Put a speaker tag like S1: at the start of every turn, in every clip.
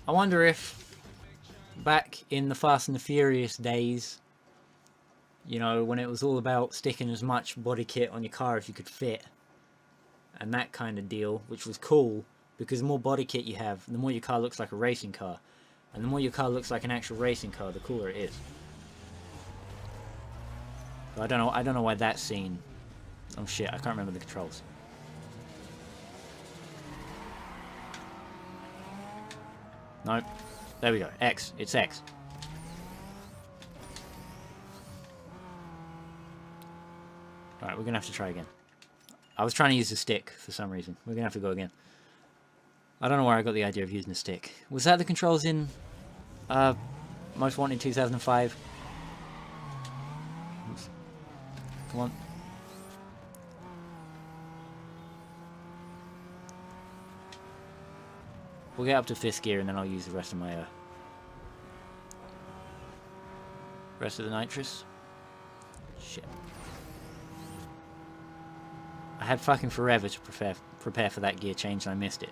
S1: I wonder if back in the Fast and the Furious days, you know, when it was all about sticking as much body kit on your car as you could fit, and that kind of deal, which was cool, because the more body kit you have, the more your car looks like a racing car. And the more your car looks like an actual racing car, the cooler it is. So I don't know why that scene... Oh shit, I can't remember the controls. Nope. There we go. X. It's X. Alright, we're gonna have to try again. I was trying to use the stick for some reason. We're gonna have to go again. I don't know where I got the idea of using the stick. Was that the controls in Most Wanted 2005? Oops. Come on. We'll get up to 5th gear and then I'll use the rest of my rest of the nitrous. Shit. I had fucking forever to prepare for that gear change and I missed it.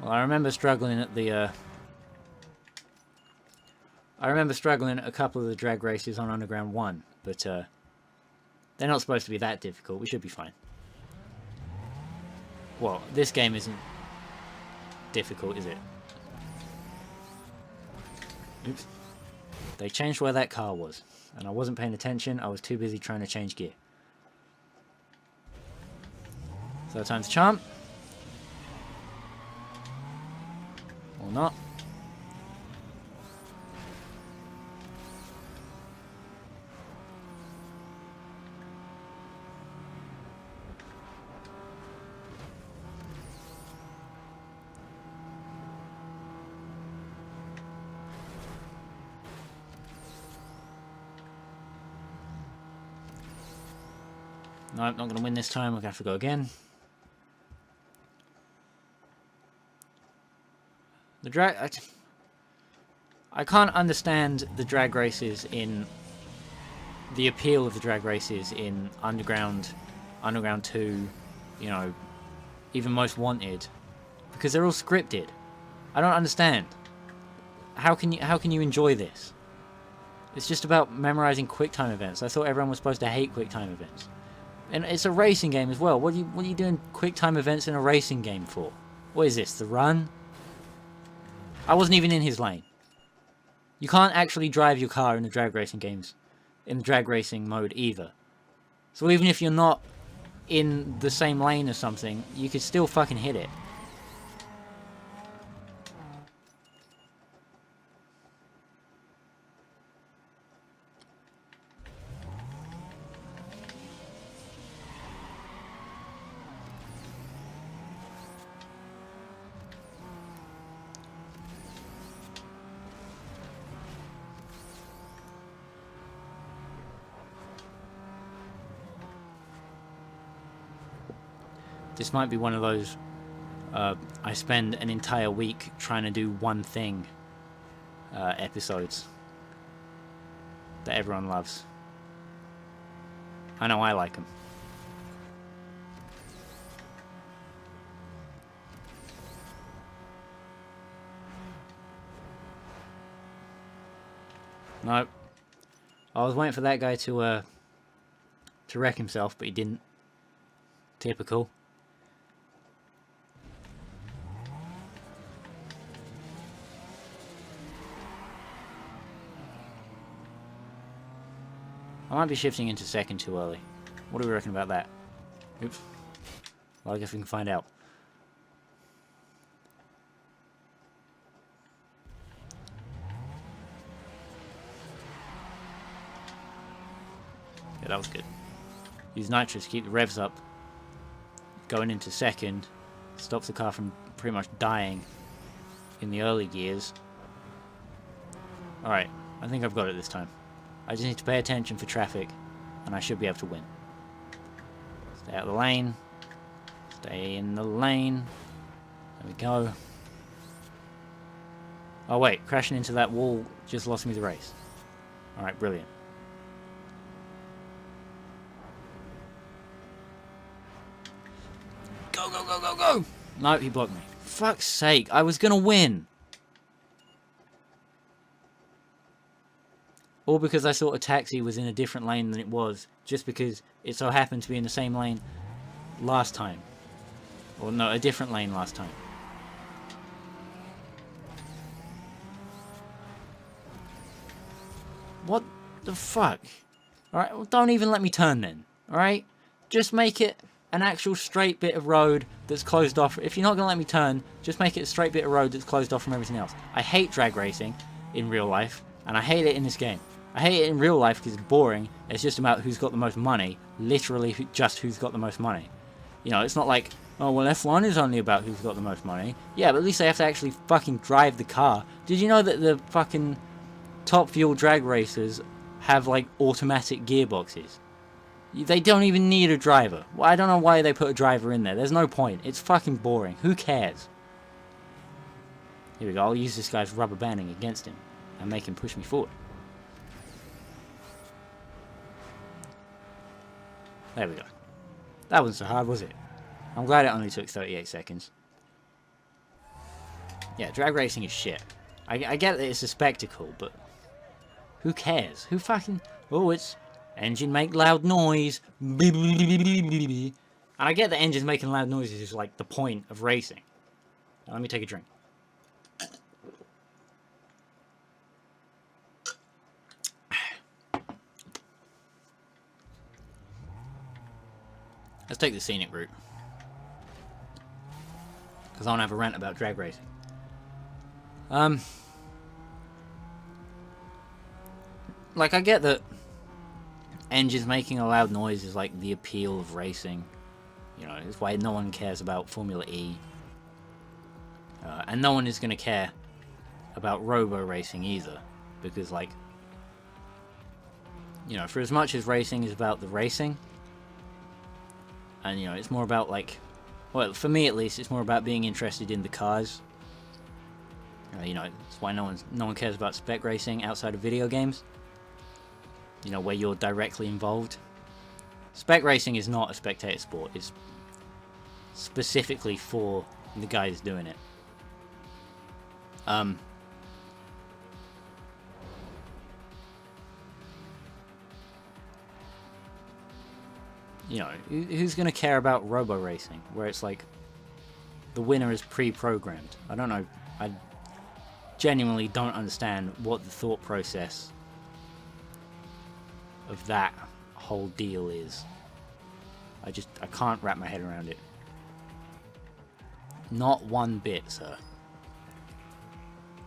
S1: Well, I remember struggling at the a couple of the drag races on Underground 1, but they're not supposed to be that difficult. We should be fine. Well, this game isn't difficult, is it? Oops. They changed where that car was, and I wasn't paying attention. I was too busy trying to change gear. Third time's the charm. Or not. Nope, not going to win this time. We're going to have to go again. The drag... I can't understand the drag races in... The appeal of the drag races in Underground 2, you know, even Most Wanted. Because they're all scripted. I don't understand. How can you enjoy this? It's just about memorizing QuickTime events. I thought everyone was supposed to hate QuickTime events. And it's a racing game as well. What are you doing QuickTime events in a racing game for? What is this, the run? I wasn't even in his lane. You can't actually drive your car in the drag racing games, in the drag racing mode either. So even if you're not in the same lane or something, you could still fucking hit it. This might be one of those, I spend an entire week trying to do one thing episodes that everyone loves. I know I like them. Nope. I was waiting for that guy to wreck himself, but he didn't. Typical. I might be shifting into second too early. What do we reckon about that? Oops. Well, I guess we can find out. Yeah, that was good. Use nitrous to keep the revs up. Going into second stops the car from pretty much dying in the early gears. Alright, I think I've got it this time. I just need to pay attention for traffic, and I should be able to win. Stay out of the lane. Stay in the lane. There we go. Oh wait, crashing into that wall just lost me the race. Alright, brilliant. Go, go, go, go, go! No, he blocked me. Fuck's sake, I was gonna win! All because I thought a taxi was in a different lane than it was, just because it so happened to be in the same lane last time. Or no, a different lane last time. What the fuck? Alright, well, don't even let me turn then. Alright? Just make it an actual straight bit of road that's closed off. If you're not going to let me turn, just make it a straight bit of road that's closed off from everything else. I hate drag racing in real life, and I hate it in this game. I hate it in real life because it's boring. It's just about who's got the most money. Literally just who's got the most money. You know, it's not like, oh, well, F1 is only about who's got the most money. Yeah, but at least they have to actually fucking drive the car. Did you know that the fucking Top Fuel drag racers have, like, automatic gearboxes? They don't even need a driver. Well, I don't know why they put a driver in there. There's no point. It's fucking boring. Who cares? Here we go. I'll use this guy's rubber banding against him and make him push me forward. There we go. That wasn't so hard, was it? I'm glad it only took 38 seconds. Yeah, drag racing is shit. I get that it's a spectacle, but who cares? Who fucking... Oh, it's... Engine make loud noise. And I get that engines making loud noises is like the point of racing. Now, let me take a drink. Let's take the scenic route. Because I don't have a rant about drag racing. Like, I get that engines making a loud noise is like the appeal of racing. You know, it's why no one cares about Formula E. And no one is going to care about robo racing either. Because, like, you know, for as much as racing is about the racing, and, you know, it's more about, like, well, for me at least, it's more about being interested in the cars. You know, that's why no one cares about spec racing outside of video games. You know, where you're directly involved. Spec racing is not a spectator sport. It's specifically for the guys doing it. You know, who's going to care about robo racing, where it's like the winner is pre-programmed? I don't know. I genuinely don't understand what the thought process of that whole deal is. I can't wrap my head around it. Not one bit, sir.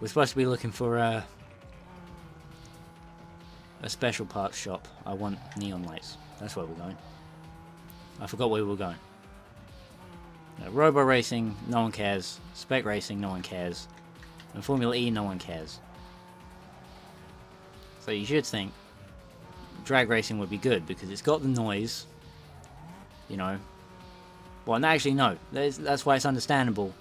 S1: We're supposed to be looking for a special parts shop. I want neon lights. That's where we're going. I forgot where we were going. Robo racing, no one cares. Spec racing, no one cares. And Formula E, no one cares. So you should think drag racing would be good because it's got the noise. You know. Well, actually, no. That's why it's understandable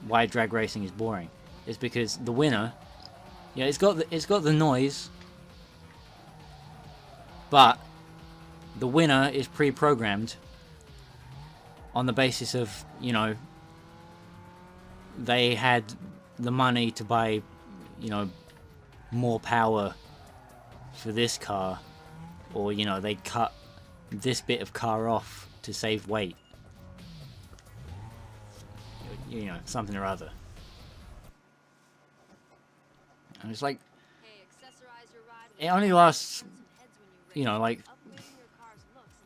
S1: why drag racing is boring. It's because the winner, yeah, it's got the noise, but the winner is pre-programmed on the basis of, you know, they had the money to buy, you know, more power for this car, or, you know, they cut this bit of car off to save weight. You know, something or other. And it's like, it only lasts, you know, like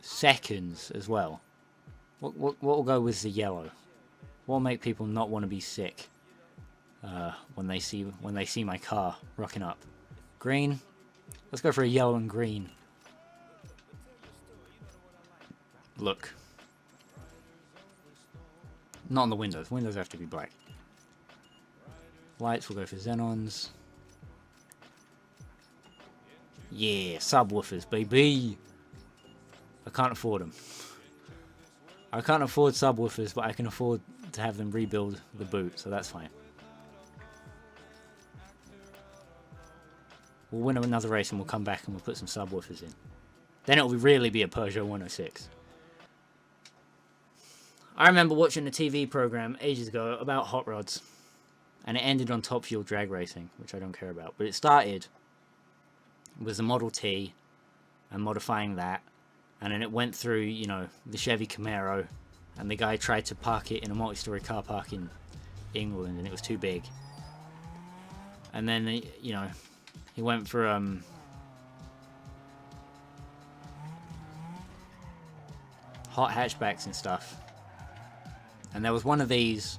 S1: seconds as well. What will go with the yellow? What will make people not want to be sick when they see my car rocking up? Green. Let's go for a yellow and green. Look. Not on the windows. Windows have to be black. Lights, we'll go for xenons. Yeah, subwoofers, baby. I can't afford them. I can't afford subwoofers, but I can afford to have them rebuild the boot, so that's fine. We'll win another race and we'll come back and we'll put some subwoofers in. Then it'll really be a Peugeot 106. I remember watching a TV program ages ago about hot rods, and it ended on Top Fuel drag racing, which I don't care about. But it started with the Model T and modifying that, and then it went through, you know, the Chevy Camaro, and the guy tried to park it in a multi-story car park in England, and it was too big. And then, you know, he went for hot hatchbacks and stuff. And there was one of these,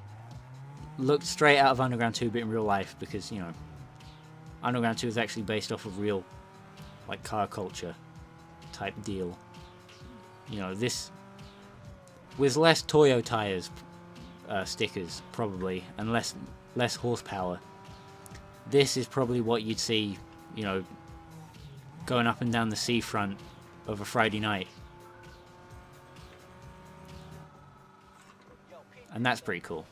S1: looked straight out of Underground 2 but in real life, because, you know, Underground 2 is actually based off of real, like, car culture type deal. You know, this, with less Toyo tires, stickers, probably, and less horsepower, this is probably what you'd see, you know, going up and down the seafront of a Friday night. And that's pretty cool.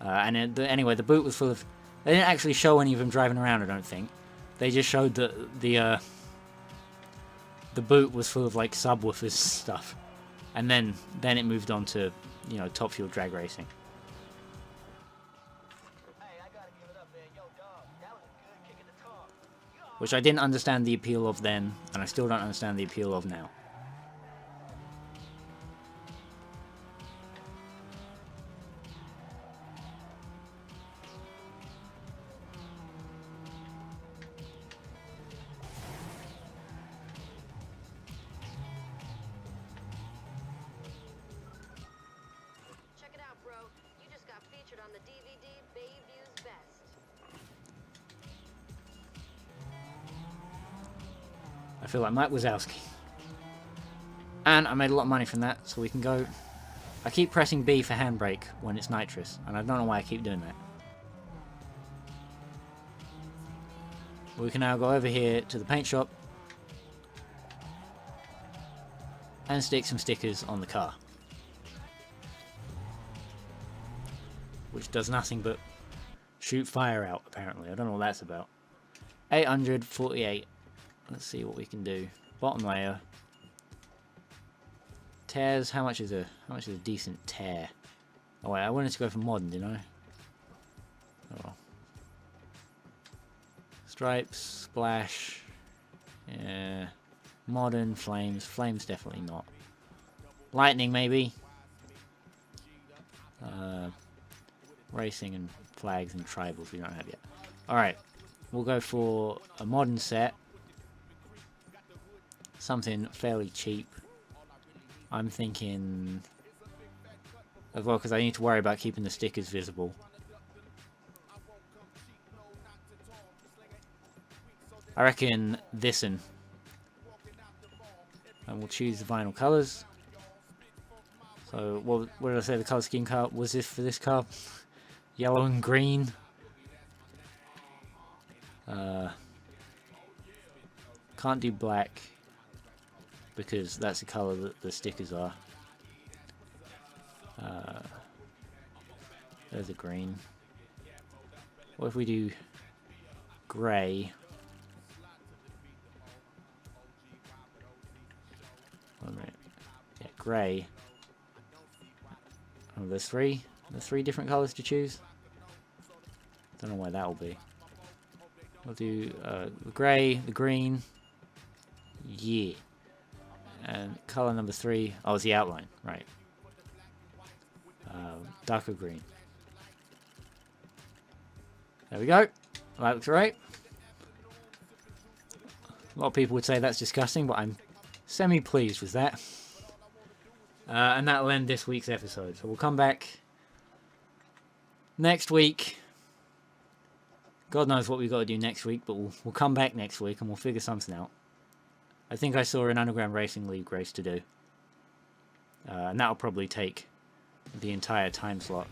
S1: Anyway, the boot was full of... They didn't actually show any of them driving around, I don't think. They just showed that the boot was full of, like, subwoofers stuff. And then it moved on to, you know, Top Fuel drag racing. Which I didn't understand the appeal of then, and I still don't understand the appeal of now.
S2: Check it out, bro. You just got featured on the DVD Baby's Best.
S1: I feel like Mike Wazowski. And I made a lot of money from that, so we can go... I keep pressing B for handbrake when it's nitrous, and I don't know why I keep doing that. We can now go over here to the paint shop and stick some stickers on the car. Which does nothing but shoot fire out, apparently. I don't know what that's about. 848. Let's see what we can do. Bottom layer. Tears. How much is a decent tear? Oh wait, I wanted to go for modern, didn't I? Oh well. Stripes, splash. Yeah. Modern, flames. Flames definitely not. Lightning maybe. Racing and flags and tribals we don't have yet. Alright. We'll go for a modern set. Something fairly cheap. I'm thinking... as well, because I need to worry about keeping the stickers visible. I reckon this one. And we'll choose the vinyl colours. So, what did I say the colour scheme car was this for this car? Yellow and green. Can't do black, because that's the colour that the stickers are. There's a green. What if we do grey? One minute. Yeah, grey. Oh, there's three different colours to choose. Don't know why that will be. We'll do the grey, the green. Yeah. And colour number 3. Oh, it's the outline. Right. Darker green. There we go. That looks right. A lot of people would say that's disgusting, but I'm semi-pleased with that. And that'll end this week's episode. So we'll come back next week. God knows what we've got to do next week, but we'll come back next week and we'll figure something out. I think I saw an Underground Racing League race to do. And that'll probably take the entire time slot.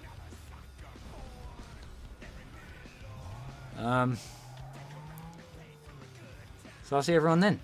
S1: So I'll see everyone then.